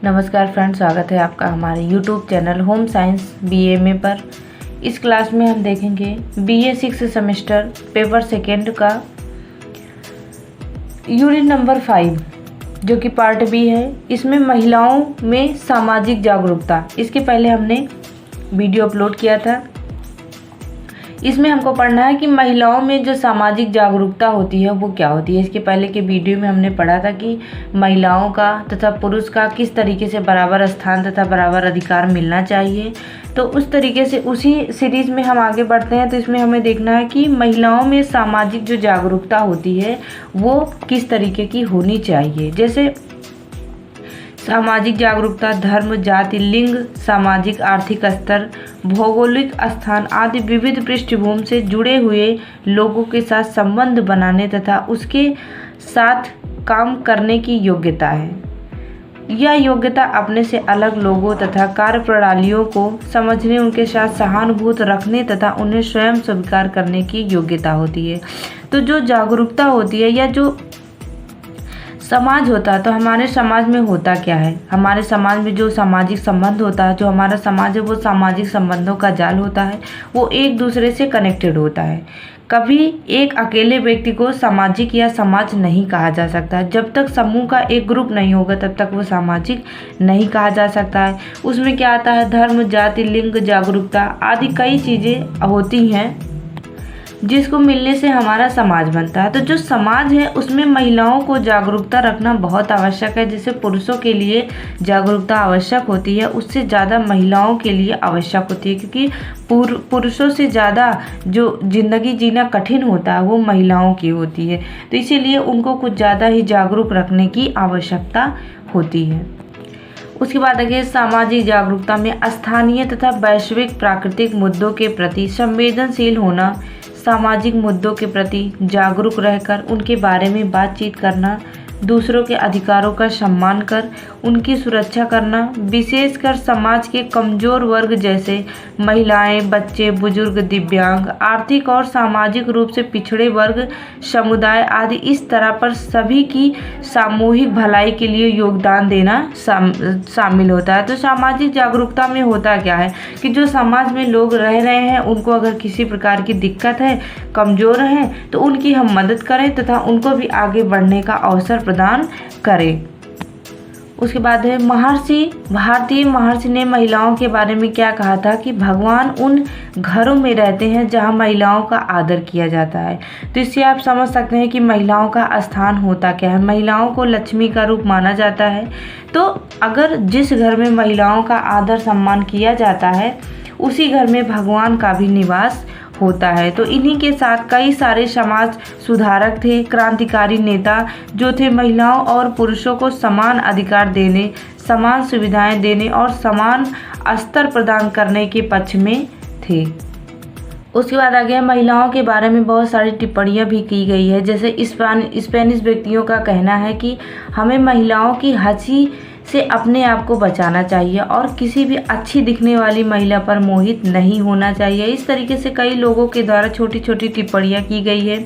नमस्कार फ्रेंड्स, स्वागत है आपका हमारे YouTube channel home science BA पर। इस क्लास में हम देखेंगे BA 6 सेमेस्टर पेपर सेकेंड का यूनिट नंबर 5 जो कि पार्ट बी है। इसमें महिलाओं में सामाजिक जागरूकता, इसके पहले हमने वीडियो अपलोड किया था। इसमें हमको पढ़ना है कि महिलाओं में जो सामाजिक जागरूकता होती है वो क्या होती है। इसके पहले के वीडियो में हमने पढ़ा था कि महिलाओं का तथा पुरुष का किस तरीके से बराबर स्थान तथा बराबर अधिकार मिलना चाहिए। तो उस तरीके से उसी सीरीज़ में हम आगे बढ़ते हैं। तो इसमें हमें देखना है कि महिलाओं में सामाजिक जो जागरूकता होती है वो किस तरीके की होनी चाहिए। जैसे सामाजिक जागरूकता धर्म, जाति, लिंग, सामाजिक आर्थिक स्तर, भौगोलिक स्थान आदि विविध पृष्ठभूमि से जुड़े हुए लोगों के साथ संबंध बनाने तथा उसके साथ काम करने की योग्यता है। यह योग्यता अपने से अलग लोगों तथा कार्यप्रणालियों को समझने, उनके साथ सहानुभूति रखने तथा उन्हें स्वयं स्वीकार करने की योग्यता होती है। तो जो जागरूकता होती है या जो समाज होता है, तो हमारे समाज में होता क्या है। हमारे समाज में जो सामाजिक संबंध होता है, जो हमारा समाज है वो सामाजिक संबंधों का जाल होता है, वो एक दूसरे से कनेक्टेड होता है। कभी एक अकेले व्यक्ति को सामाजिक या समाज नहीं कहा जा सकता। जब तक समूह का एक ग्रुप नहीं होगा तब तक वो सामाजिक नहीं कहा जा सकता है। उसमें क्या आता है, धर्म, जाति, लिंग, जागरूकता आदि कई चीज़ें होती हैं जिसको मिलने से हमारा समाज बनता है। तो जो समाज है उसमें महिलाओं को जागरूकता रखना बहुत आवश्यक है। जैसे पुरुषों के लिए जागरूकता आवश्यक होती है, उससे ज़्यादा महिलाओं के लिए आवश्यक होती है, क्योंकि पुरुषों से ज़्यादा जो ज़िंदगी जीना कठिन होता है वो महिलाओं की होती है। तो इसीलिए उनको कुछ ज़्यादा ही जागरूक रखने की आवश्यकता होती है। उसके बाद आगे सामाजिक जागरूकता में स्थानीय तथा वैश्विक प्राकृतिक मुद्दों के प्रति संवेदनशील होना, सामाजिक मुद्दों के प्रति जागरूक रहकर उनके बारे में बातचीत करना, दूसरों के अधिकारों का सम्मान कर उनकी सुरक्षा करना, विशेषकर समाज के कमज़ोर वर्ग जैसे महिलाएं, बच्चे, बुजुर्ग, दिव्यांग, आर्थिक और सामाजिक रूप से पिछड़े वर्ग, समुदाय आदि, इस तरह पर सभी की सामूहिक भलाई के लिए योगदान देना शामिल होता है। तो सामाजिक जागरूकता में होता क्या है कि जो समाज में लोग रह रहे हैं उनको अगर किसी प्रकार की दिक्कत है, कमज़ोर हैं, तो उनकी हम मदद करें तथा उनको भी आगे बढ़ने का अवसर प्रदान करें। उसके बाद है भारतीय महर्षि ने महिलाओं के बारे में क्या कहा था कि भगवान उन घरों में रहते हैं जहां महिलाओं का आदर किया जाता है। तो इससे आप समझ सकते हैं कि महिलाओं का स्थान होता क्या है। महिलाओं को लक्ष्मी का रूप माना जाता है। तो अगर जिस घर में महिलाओं का आदर सम्मान किया जाता है उसी घर में भगवान का भी निवास होता है। तो इन्हीं के साथ कई सारे समाज सुधारक थे, क्रांतिकारी नेता जो थे महिलाओं और पुरुषों को समान अधिकार देने, समान सुविधाएं देने और समान स्तर प्रदान करने के पक्ष में थे। उसके बाद आ गया महिलाओं के बारे में बहुत सारी टिप्पणियां भी की गई है। जैसे स्पेनिश व्यक्तियों का कहना है कि हमें महिलाओं की हंसी से अपने आप को बचाना चाहिए और किसी भी अच्छी दिखने वाली महिला पर मोहित नहीं होना चाहिए। इस तरीके से कई लोगों के द्वारा छोटी छोटी टिप्पणियां की गई है।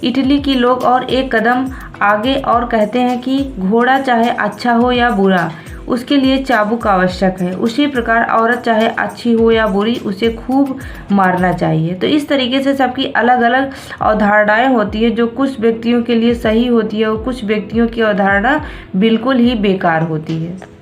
इटली के लोग और एक कदम आगे और कहते हैं कि घोड़ा चाहे अच्छा हो या बुरा उसके लिए चाबुक आवश्यक है, उसी प्रकार औरत चाहे अच्छी हो या बुरी उसे खूब मारना चाहिए। तो इस तरीके से सबकी अलग अलग अवधारणाएं होती है जो कुछ व्यक्तियों के लिए सही होती है और कुछ व्यक्तियों की अवधारणा बिल्कुल ही बेकार होती है।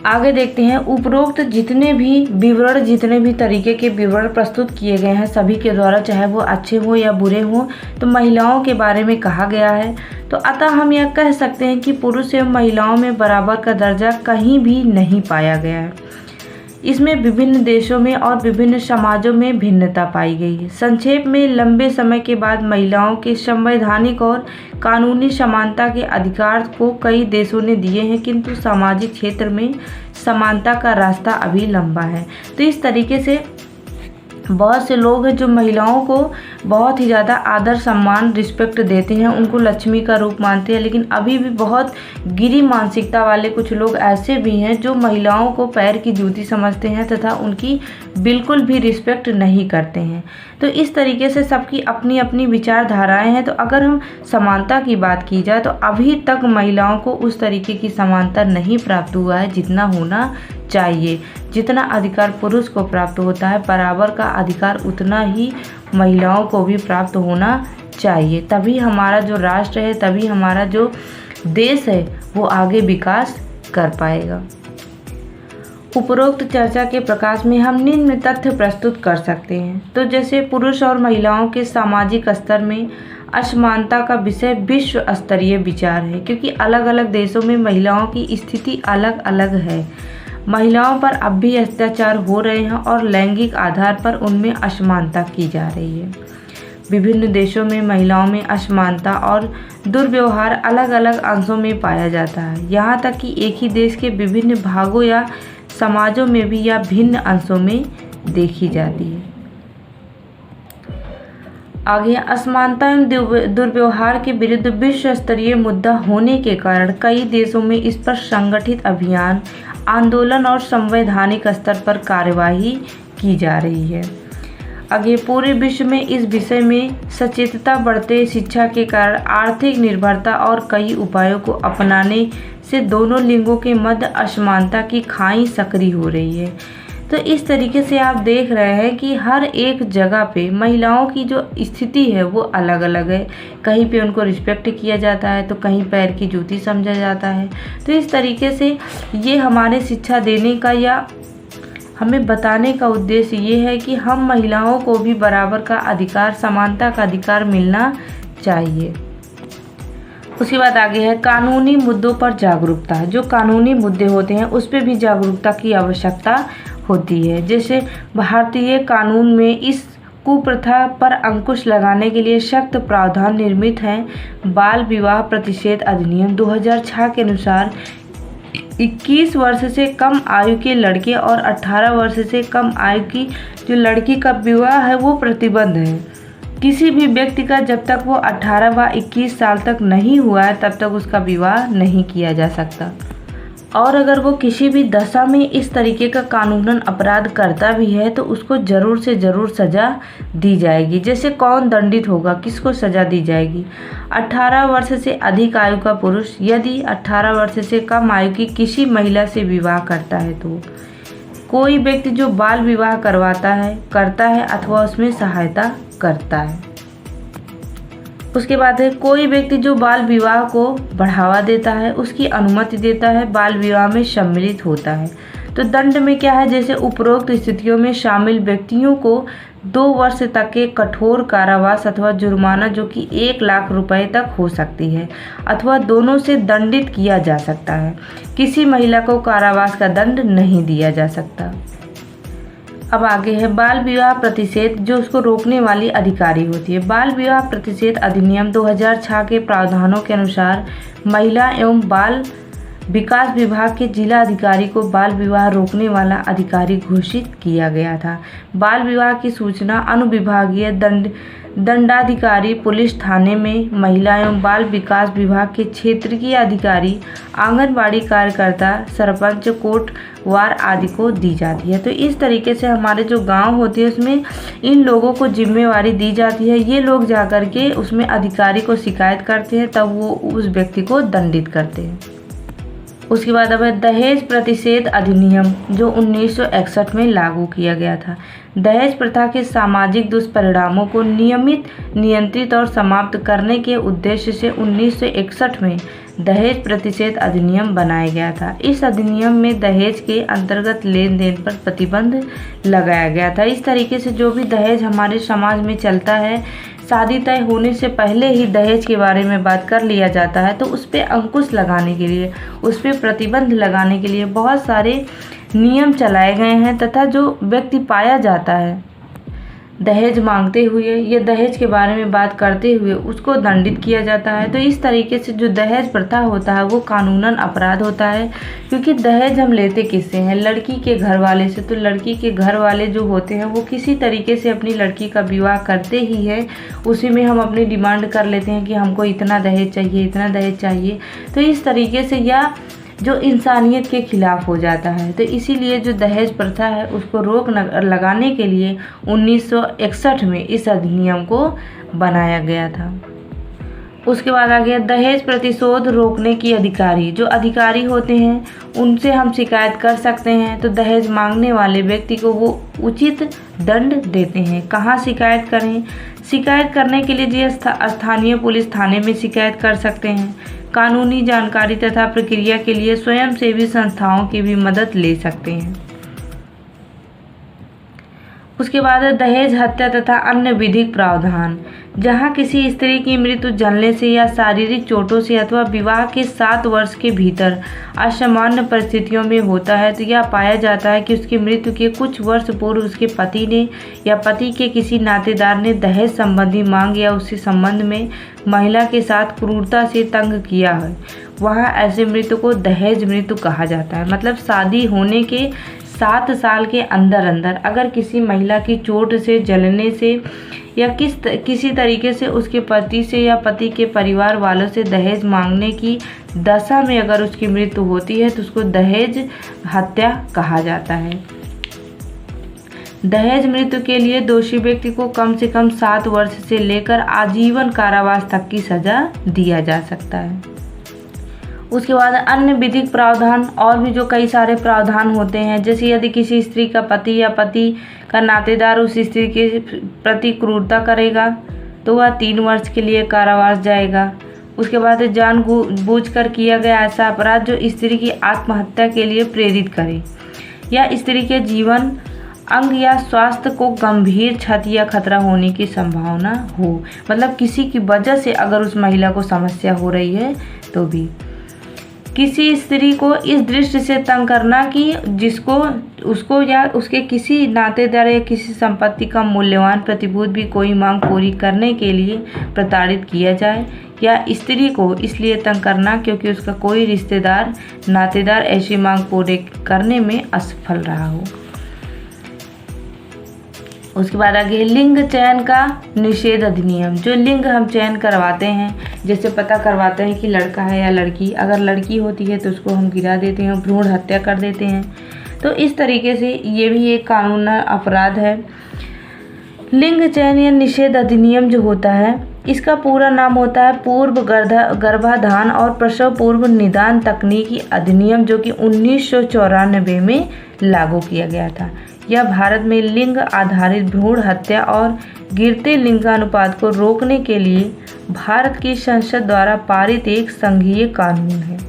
आगे देखते हैं उपरोक्त जितने भी तरीके के विवरण प्रस्तुत किए गए हैं सभी के द्वारा, चाहे वो अच्छे हो या बुरे हों, तो महिलाओं के बारे में कहा गया है। तो अतः हम यह कह सकते हैं कि पुरुष एवं महिलाओं में बराबर का दर्जा कहीं भी नहीं पाया गया है। इसमें विभिन्न देशों में और विभिन्न समाजों में भिन्नता पाई गई है। संक्षेप में लंबे समय के बाद महिलाओं के संवैधानिक और कानूनी समानता के अधिकार को कई देशों ने दिए हैं, किंतु सामाजिक क्षेत्र में समानता का रास्ता अभी लंबा है। तो इस तरीके से बहुत से लोग हैं जो महिलाओं को बहुत ही ज़्यादा आदर सम्मान रिस्पेक्ट देते हैं, उनको लक्ष्मी का रूप मानते हैं। लेकिन अभी भी बहुत गिरी मानसिकता वाले कुछ लोग ऐसे भी हैं जो महिलाओं को पैर की जूती समझते हैं तथा उनकी बिल्कुल भी रिस्पेक्ट नहीं करते हैं। तो इस तरीके से सबकी अपनी अपनी विचारधाराएं हैं। तो अगर हम समानता की बात की जाए तो अभी तक महिलाओं को उस तरीके की समानता नहीं प्राप्त हुआ है जितना होना चाहिए। जितना अधिकार पुरुष को प्राप्त होता है, बराबर का अधिकार उतना ही महिलाओं को भी प्राप्त होना चाहिए। तभी हमारा जो राष्ट्र है, तभी हमारा जो देश है वो आगे विकास कर पाएगा। उपरोक्त चर्चा के प्रकाश में हम निम्न तथ्य प्रस्तुत कर सकते हैं। तो जैसे पुरुष और महिलाओं के सामाजिक स्तर में असमानता का विषय विश्व स्तरीय विचार है, क्योंकि अलग अलग देशों में महिलाओं की स्थिति अलग अलग है। महिलाओं पर अब भी अत्याचार हो रहे हैं और लैंगिक आधार पर उनमें असमानता की जा रही है। विभिन्न देशों में महिलाओं में असमानता और दुर्व्यवहार अलग अलग अंशों में पाया जाता है, यहाँ तक कि एक ही देश के विभिन्न भागों या समाजों में भी यह भिन्न अंशों में देखी जाती है। आगे, असमानता एवं दुर्व्यवहार के विरुद्ध विश्व स्तरीय मुद्दा होने के कारण कई देशों में इस पर संगठित अभियान, आंदोलन और संवैधानिक स्तर पर कार्यवाही की जा रही है। आगे, पूरे विश्व में इस विषय में सचेतता बढ़ते शिक्षा के कारण आर्थिक निर्भरता और कई उपायों को अपनाने से दोनों लिंगों के मध्य असमानता की खाई सक्रिय हो रही है। तो इस तरीके से आप देख रहे हैं कि हर एक जगह पे महिलाओं की जो स्थिति है वो अलग अलग है। कहीं पे उनको रिस्पेक्ट किया जाता है तो कहीं पैर की जूती समझा जाता है। तो इस तरीके से ये हमारे शिक्षा देने का या हमें बताने का उद्देश्य ये है कि हम महिलाओं को भी बराबर का अधिकार, समानता का अधिकार मिलना चाहिए। उसके बाद आगे है कानूनी मुद्दों पर जागरूकता। जो कानूनी मुद्दे होते हैं उस पर भी जागरूकता की आवश्यकता होती है। जैसे भारतीय कानून में इस कुप्रथा पर अंकुश लगाने के लिए सख्त प्रावधान निर्मित हैं। बाल विवाह प्रतिषेध अधिनियम 2006 के अनुसार 21 वर्ष से कम आयु के लड़के और 18 वर्ष से कम आयु की जो लड़की का विवाह है वो प्रतिबंध है। किसी भी व्यक्ति का जब तक वो 18 व 21 साल तक नहीं हुआ है तब तक उसका विवाह नहीं किया जा सकता। और अगर वो किसी भी दशा में इस तरीके का कानूनन अपराध करता भी है तो उसको ज़रूर से ज़रूर सज़ा दी जाएगी। जैसे कौन दंडित होगा, किसको सज़ा दी जाएगी? 18 वर्ष से अधिक आयु का पुरुष यदि 18 वर्ष से कम आयु की किसी महिला से विवाह करता है तो कोई व्यक्ति जो बाल विवाह करता है अथवा उसमें सहायता करता है। उसके बाद है कोई व्यक्ति जो बाल विवाह को बढ़ावा देता है, उसकी अनुमति देता है, बाल विवाह में सम्मिलित होता है तो दंड में क्या है, जैसे उपरोक्त स्थितियों में शामिल व्यक्तियों को 2 वर्ष तक के कठोर कारावास अथवा जुर्माना जो कि 1 लाख रुपए तक हो सकती है अथवा दोनों से दंडित किया जा सकता है। किसी महिला को कारावास का दंड नहीं दिया जा सकता। अब आगे है बाल विवाह प्रतिषेध, जो उसको रोकने वाली अधिकारी होती है। बाल विवाह प्रतिषेध अधिनियम 2006 के प्रावधानों के अनुसार महिला एवं बाल विकास विभाग के जिला अधिकारी को बाल विवाह रोकने वाला अधिकारी घोषित किया गया था। बाल विवाह की सूचना अनुविभागीय दंडाधिकारी पुलिस थाने में महिला एवं बाल विकास विभाग के क्षेत्रीय अधिकारी, आंगनबाड़ी कार्यकर्ता, सरपंच, कोटवार आदि को दी जाती है। तो इस तरीके से हमारे जो गांव होते हैं उसमें इन लोगों को जिम्मेवारी दी जाती है। ये लोग जाकर के उसमें अधिकारी को शिकायत करते हैं, तब वो उस व्यक्ति को दंडित करते हैं। उसके बाद अब है दहेज प्रतिषेध अधिनियम, जो 1961 में लागू किया गया था। दहेज प्रथा के सामाजिक दुष्परिणामों को नियंत्रित और समाप्त करने के उद्देश्य से 1961 में दहेज प्रतिषेध अधिनियम बनाया गया था। इस अधिनियम में दहेज के अंतर्गत लेन देन पर प्रतिबंध लगाया गया था। इस तरीके से जो भी दहेज हमारे समाज में चलता है, शादी तय होने से पहले ही दहेज के बारे में बात कर लिया जाता है, तो उस पर अंकुश लगाने के लिए, उस पर प्रतिबंध लगाने के लिए बहुत सारे नियम चलाए गए हैं तथा जो व्यक्ति पाया जाता है दहेज मांगते हुए या दहेज के बारे में बात करते हुए उसको दंडित किया जाता है। तो इस तरीके से जो दहेज प्रथा होता है वो कानूनन अपराध होता है, क्योंकि दहेज हम लेते किससे हैं? लड़की के घर वाले से। तो लड़की के घर वाले जो होते हैं वो किसी तरीके से अपनी लड़की का विवाह करते ही है, उसी में हम अपनी डिमांड कर लेते हैं कि हमको इतना दहेज चाहिए, इतना दहेज चाहिए। तो इस तरीके से या जो इंसानियत के खिलाफ हो जाता है। तो इसीलिए जो दहेज प्रथा है उसको रोक लगाने के लिए 1961 में इस अधिनियम को बनाया गया था। उसके बाद आ गया दहेज प्रतिशोध रोकने की अधिकारी। जो अधिकारी होते हैं उनसे हम शिकायत कर सकते हैं। तो दहेज मांगने वाले व्यक्ति को वो उचित दंड देते हैं। कहाँ शिकायत करें? शिकायत करने के लिए जी स्थानीय पुलिस थाने में शिकायत कर सकते हैं। कानूनी जानकारी तथा प्रक्रिया के लिए स्वयंसेवी संस्थाओं की भी मदद ले सकते हैं। उसके बाद है दहेज हत्या तथा अन्य विधिक प्रावधान। जहां किसी स्त्री की मृत्यु जलने से या शारीरिक चोटों से अथवा विवाह के 7 वर्ष के भीतर असामान्य परिस्थितियों में होता है, तो यह पाया जाता है कि उसकी मृत्यु के कुछ वर्ष पूर्व उसके पति ने या पति के किसी नातेदार ने दहेज संबंधी मांग या उसके संबंध में महिला के साथ क्रूरता से तंग किया है, वहाँ ऐसे मृत्यु को दहेज मृत्यु कहा जाता है। मतलब शादी होने के 7 साल के अंदर अगर किसी महिला की चोट से, जलने से या किसी तरीके से उसके पति से या पति के परिवार वालों से दहेज मांगने की दशा में अगर उसकी मृत्यु होती है तो उसको दहेज हत्या कहा जाता है। दहेज मृत्यु के लिए दोषी व्यक्ति को कम से कम 7 वर्ष से लेकर आजीवन कारावास तक की सजा दिया जा सकता है। उसके बाद अन्य विधिक प्रावधान और भी जो कई सारे प्रावधान होते हैं, जैसे यदि किसी स्त्री का पति या पति का नातेदार उस स्त्री के प्रति क्रूरता करेगा तो वह 3 वर्ष के लिए कारावास जाएगा। उसके बाद जानबूझकर किया गया ऐसा अपराध जो स्त्री की आत्महत्या के लिए प्रेरित करे या स्त्री के जीवन अंग या स्वास्थ्य को गंभीर क्षति या खतरा होने की संभावना हो। मतलब किसी की वजह से अगर उस महिला को समस्या हो रही है तो भी किसी स्त्री को इस दृष्टि से तंग करना कि जिसको उसको या उसके किसी नातेदार या किसी संपत्ति का मूल्यवान प्रतिभूत भी कोई मांग पूरी करने के लिए प्रताड़ित किया जाए, या स्त्री को इसलिए तंग करना क्योंकि उसका कोई रिश्तेदार नातेदार ऐसी मांग पूरी करने में असफल रहा हो। उसके बाद आगे लिंग चयन का निषेध अधिनियम। जो लिंग हम चयन करवाते हैं, जैसे पता करवाते हैं कि लड़का है या लड़की, अगर लड़की होती है तो उसको हम गिरा देते हैं, भ्रूण हत्या कर देते हैं। तो इस तरीके से ये भी एक कानूनी अपराध है। लिंग चयन या निषेध अधिनियम जो होता है इसका पूरा नाम होता है पूर्व गर्भाधान और प्रसव पूर्व निदान तकनीकी अधिनियम, जो कि 1994 में लागू किया गया था। यह भारत में लिंग आधारित भ्रूण हत्या और गिरते लिंगानुपात को रोकने के लिए भारत की संसद द्वारा पारित एक संघीय कानून है।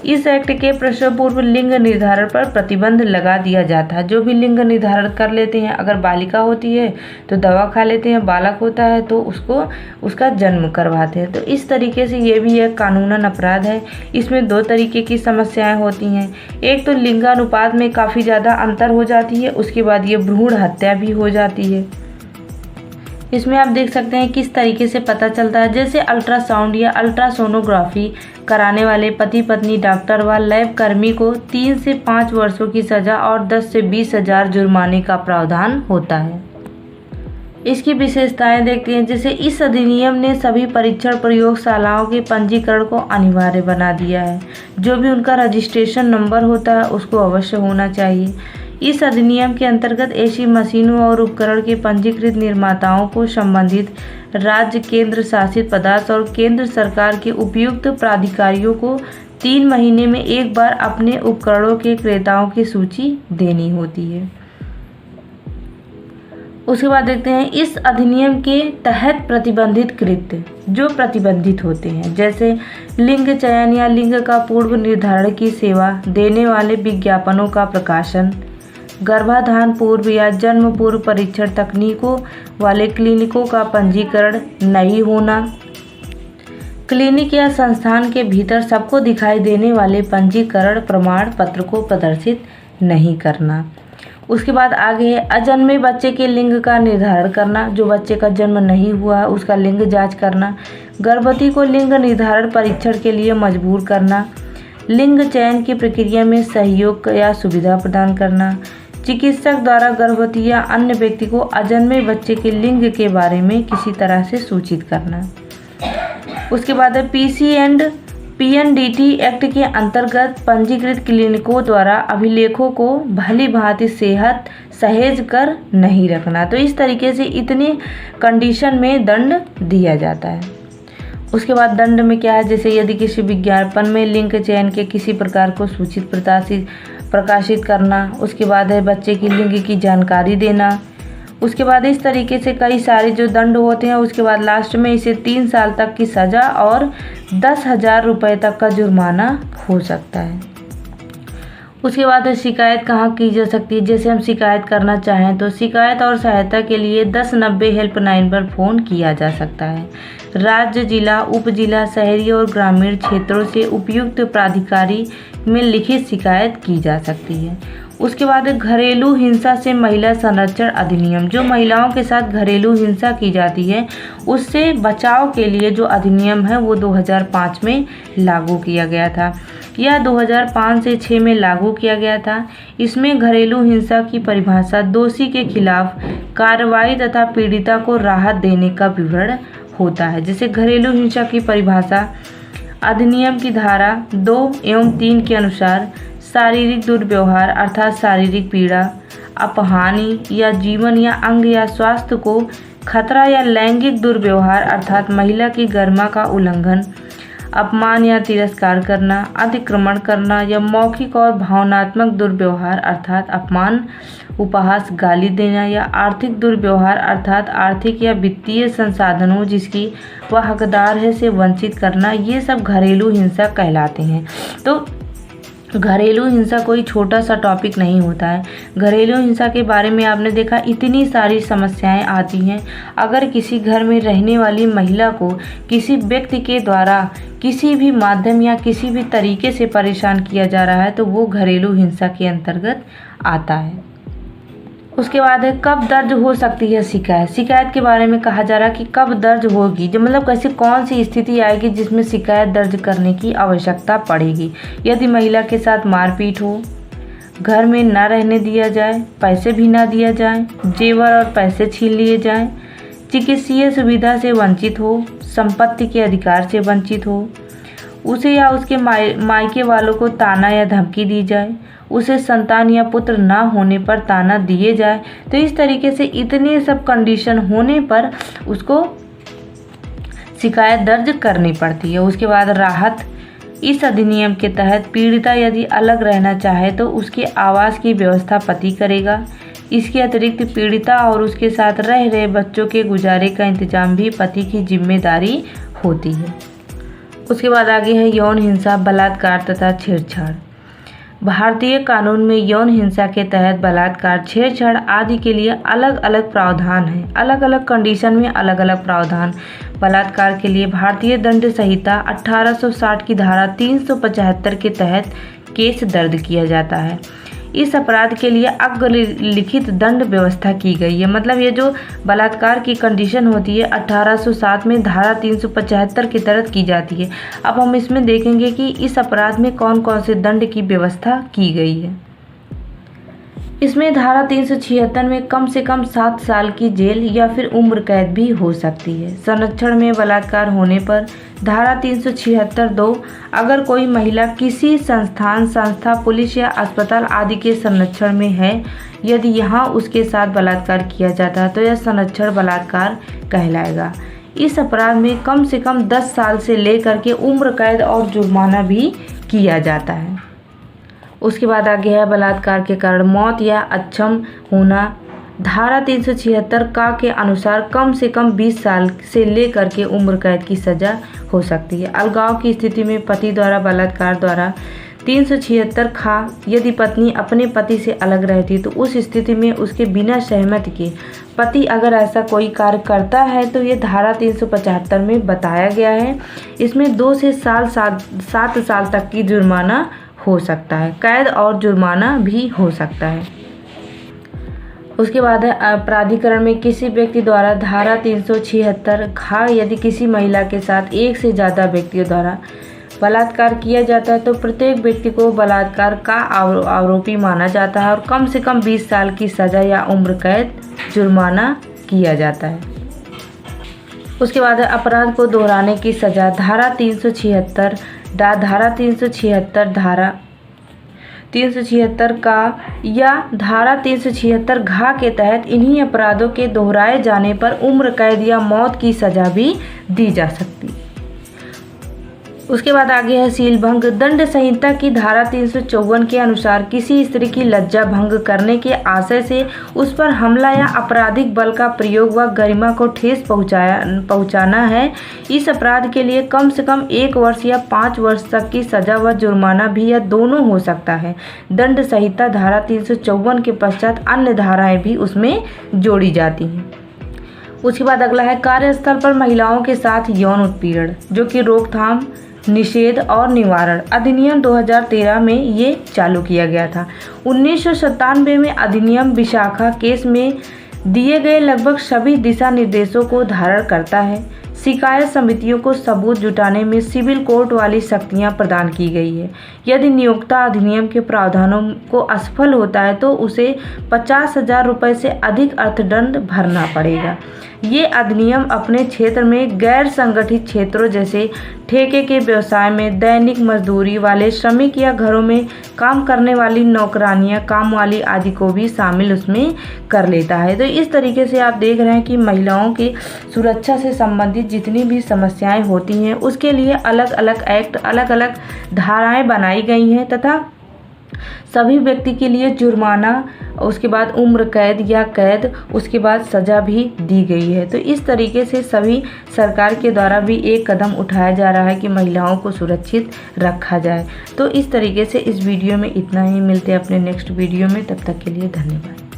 इस एक्ट के प्रसव पूर्व लिंग निर्धारण पर प्रतिबंध लगा दिया जाता है। जो भी लिंग निर्धारण कर लेते हैं, अगर बालिका होती है तो दवा खा लेते हैं, बालक होता है तो उसको उसका जन्म करवाते हैं। तो इस तरीके से ये भी एक कानूनन अपराध है। इसमें 2 तरीके की समस्याएं होती हैं। एक तो लिंगानुपात में काफ़ी ज़्यादा अंतर हो जाती है, उसके बाद ये भ्रूण हत्या भी हो जाती है। इसमें आप देख सकते हैं किस तरीके से पता चलता है, जैसे अल्ट्रासाउंड या अल्ट्रासोनोग्राफी कराने वाले पति पत्नी डॉक्टर व लैब कर्मी को 3 से 5 वर्षों की सज़ा और 10 से 20 हज़ार जुर्माने का प्रावधान होता है। इसकी विशेषताएं देखते हैं, जैसे इस अधिनियम ने सभी परीक्षण प्रयोगशालाओं के पंजीकरण को अनिवार्य बना दिया है। जो भी उनका रजिस्ट्रेशन नंबर होता है उसको अवश्य होना चाहिए। इस अधिनियम के अंतर्गत ऐसी मशीनों और उपकरण के पंजीकृत निर्माताओं को संबंधित राज्य, केंद्र शासित प्रदेश और केंद्र सरकार के उपयुक्त प्राधिकारियों को 3 महीने में एक बार अपने उपकरणों के क्रेताओं की सूची देनी होती है। उसके बाद देखते हैं इस अधिनियम के तहत प्रतिबंधित कृत्य जो प्रतिबंधित होते हैं, जैसे लिंग चयन या लिंग का पूर्व निर्धारण की सेवा देने वाले विज्ञापनों का प्रकाशन, गर्भाधान पूर्व या जन्म पूर्व परीक्षण तकनीकों वाले क्लिनिकों का पंजीकरण नहीं होना, क्लिनिक या संस्थान के भीतर सबको दिखाई देने वाले पंजीकरण प्रमाण पत्र को प्रदर्शित नहीं करना। उसके बाद आगे है अजन्मे बच्चे के लिंग का निर्धारण करना, जो बच्चे का जन्म नहीं हुआ है उसका लिंग जांच करना। गर्भवती को लिंग निर्धारण परीक्षण के लिए मजबूर करना। लिंग चयन की प्रक्रिया में सहयोग या सुविधा प्रदान करना। चिकित्सक द्वारा गर्भवती या अन्य व्यक्ति को अजन्मे बच्चे के लिंग के बारे में किसी तरह से सूचित करना। उसके बाद है पीसी एंड पीएनडीटी एक्ट के अंतर्गत पंजीकृत क्लिनिकों द्वारा अभिलेखों को भली भांति सेहत सहेज कर नहीं रखना। तो इस तरीके से इतने कंडीशन में दंड दिया जाता है। उसके बाद दंड में क्या है, जैसे यदि किसी विज्ञापन में लिंग चयन के किसी प्रकार को सूचित प्रकाशित करना। उसके बाद है बच्चे की लिंग की जानकारी देना। उसके बाद इस तरीके से कई सारे जो दंड होते हैं। उसके बाद लास्ट में इसे 3 साल तक की सज़ा और 10,000 रुपये तक का जुर्माना हो सकता है। उसके बाद शिकायत कहाँ की जा सकती है, जैसे हम शिकायत करना चाहें तो शिकायत और सहायता के लिए 1090 हेल्पलाइन पर फ़ोन किया जा सकता है। राज्य, जिला, उप जिला, शहरी और ग्रामीण क्षेत्रों से उपयुक्त प्राधिकारी में लिखित शिकायत की जा सकती है। उसके बाद घरेलू हिंसा से महिला संरक्षण अधिनियम, जो महिलाओं के साथ घरेलू हिंसा की जाती है उससे बचाव के लिए जो अधिनियम है वो 2005 में लागू किया गया था। यह 2005 से 6 में लागू किया गया था। इसमें घरेलू हिंसा की परिभाषा, दोषी के खिलाफ कार्रवाई तथा पीड़िता को राहत देने का विवरण होता है। जैसे घरेलू हिंसा की परिभाषा अधिनियम की धारा 2 एवं 3 के अनुसार शारीरिक दुर्व्यवहार अर्थात शारीरिक पीड़ा, अपहानि या जीवन या अंग या स्वास्थ्य को खतरा या लैंगिक दुर्व्यवहार अर्थात महिला की गरिमा का उल्लंघन, अपमान या तिरस्कार करना, अतिक्रमण करना या मौखिक और भावनात्मक दुर्व्यवहार अर्थात अपमान, उपहास, गाली देना या आर्थिक दुर्व्यवहार अर्थात आर्थिक या वित्तीय संसाधनों जिसकी वह हकदार है से वंचित करना, ये सब घरेलू हिंसा कहलाते हैं। तो घरेलू हिंसा कोई छोटा सा टॉपिक नहीं होता है। घरेलू हिंसा के बारे में आपने देखा इतनी सारी समस्याएं आती हैं। अगर किसी घर में रहने वाली महिला को किसी व्यक्ति के द्वारा किसी भी माध्यम या किसी भी तरीके से परेशान किया जा रहा है तो वो घरेलू हिंसा के अंतर्गत आता है। उसके बाद है कब दर्ज हो सकती है शिकायत। शिकायत के बारे में कहा जा रहा है कि कब दर्ज होगी, जो मतलब कैसे कौन सी स्थिति आएगी जिसमें शिकायत दर्ज करने की आवश्यकता पड़ेगी। यदि महिला के साथ मारपीट हो, घर में ना रहने दिया जाए, पैसे भी ना दिया जाए, जेवर और पैसे छीन लिए जाएं, चिकित्सीय सुविधा से वंचित हो, संपत्ति के अधिकार से वंचित हो, उसे या उसके मायके वालों को ताना या धमकी दी जाए, उसे संतान या पुत्र ना होने पर ताना दिए जाए। तो इस तरीके से इतने सब कंडीशन होने पर उसको शिकायत दर्ज करनी पड़ती है। उसके बाद राहत, इस अधिनियम के तहत पीड़िता यदि अलग रहना चाहे तो उसके आवास की व्यवस्था पति करेगा। इसके अतिरिक्त पीड़िता और उसके साथ रह रहे बच्चों के गुजारे का इंतजाम भी पति की जिम्मेदारी होती है। उसके बाद आगे है यौन हिंसा, बलात्कार तथा छेड़छाड़। भारतीय कानून में यौन हिंसा के तहत बलात्कार, छेड़छाड़ आदि के लिए अलग अलग प्रावधान हैं। अलग अलग कंडीशन में अलग अलग प्रावधान। बलात्कार के लिए भारतीय दंड संहिता 1860 की धारा 375 के तहत केस दर्ज किया जाता है। इस अपराध के लिए अग्रलिखित दंड व्यवस्था की गई है। मतलब ये जो बलात्कार की कंडीशन होती है 1807 में धारा 375 के तहत की जाती है। अब हम इसमें देखेंगे कि इस अपराध में कौन कौन से दंड की व्यवस्था की गई है। इसमें धारा 376 में कम से कम 7 साल की जेल या फिर उम्र कैद भी हो सकती है। संरक्षण में बलात्कार होने पर धारा 376(2) अगर कोई महिला किसी संस्थान, संस्था, पुलिस या अस्पताल आदि के संरक्षण में है, यदि यहाँ उसके साथ बलात्कार किया जाता है तो यह संरक्षण बलात्कार कहलाएगा। इस अपराध में कम से कम 10 साल से लेकर के उम्र कैद और जुर्माना भी किया जाता है। उसके बाद आगे है बलात्कार के कारण मौत या अक्षम होना। धारा 376 का के अनुसार कम से कम 20 साल से लेकर के उम्र कैद की सज़ा हो सकती है। अलगाव की स्थिति में पति द्वारा बलात्कार द्वारा 376 खा यदि पत्नी अपने पति से अलग रहती तो उस स्थिति में उसके बिना सहमति के पति अगर ऐसा कोई कार्य करता है तो ये धारा 375 में बताया गया है। इसमें 2 से 7 साल तक की जुर्माना हो सकता है, कैद और जुर्माना भी हो सकता है। उसके बाद है प्राधिकरण में किसी व्यक्ति द्वारा धारा 376 घ यदि किसी महिला के साथ एक से ज़्यादा व्यक्तियों द्वारा बलात्कार किया जाता है तो प्रत्येक व्यक्ति को बलात्कार का आरोपी माना जाता है और कम से कम 20 साल की सज़ा या उम्र कैद जुर्माना किया जाता है। उसके बाद अपराध को दोहराने की सज़ा धारा 376 धारा 376 का या धारा 376 घ के तहत इन्हीं अपराधों के दोहराए जाने पर उम्र कैद या मौत की सज़ा भी दी जा सकती है। उसके बाद आगे है सीलभंग। दंड संहिता की धारा 354 के अनुसार किसी स्त्री की लज्जा भंग करने के आशय से उस पर हमला या आपराधिक बल का प्रयोग व गरिमा को ठेस पहुंचाना है। इस अपराध के लिए कम से कम 1 वर्ष या 5 वर्ष तक की सजा व जुर्माना भी या दोनों हो सकता है। दंड संहिता धारा 354 के पश्चात अन्य धाराएं भी उसमें जोड़ी जाती हैं। उसके बाद अगला है कार्यस्थल पर महिलाओं के साथ यौन उत्पीड़न, जो कि रोकथाम, निषेध और निवारण अधिनियम 2013 में ये चालू किया गया था। 1997 में अधिनियम विशाखा केस में दिए गए लगभग सभी दिशा निर्देशों को धारण करता है। शिकायत समितियों को सबूत जुटाने में सिविल कोर्ट वाली शक्तियां प्रदान की गई है। यदि नियोक्ता अधिनियम के प्रावधानों को असफल होता है तो उसे 50,000 रुपये से अधिक अर्थदंड भरना पड़ेगा। ये अधिनियम अपने क्षेत्र में गैर संगठित क्षेत्रों जैसे ठेके के व्यवसाय में दैनिक मजदूरी वाले श्रमिक या घरों में काम करने वाली नौकरानियां, काम वाली आदि को भी शामिल उसमें कर लेता है। तो इस तरीके से आप देख रहे हैं कि महिलाओं की सुरक्षा से संबंधित जितनी भी समस्याएं होती हैं उसके लिए अलग अलग एक्ट, अलग अलग धाराएं बनाई गई हैं तथा सभी व्यक्ति के लिए जुर्माना, उसके बाद उम्र कैद या कैद, उसके बाद सज़ा भी दी गई है। तो इस तरीके से सभी सरकार के द्वारा भी एक कदम उठाया जा रहा है कि महिलाओं को सुरक्षित रखा जाए। तो इस तरीके से इस वीडियो में इतना ही। मिलते हैं अपने नेक्स्ट वीडियो में, तब तक के लिए धन्यवाद।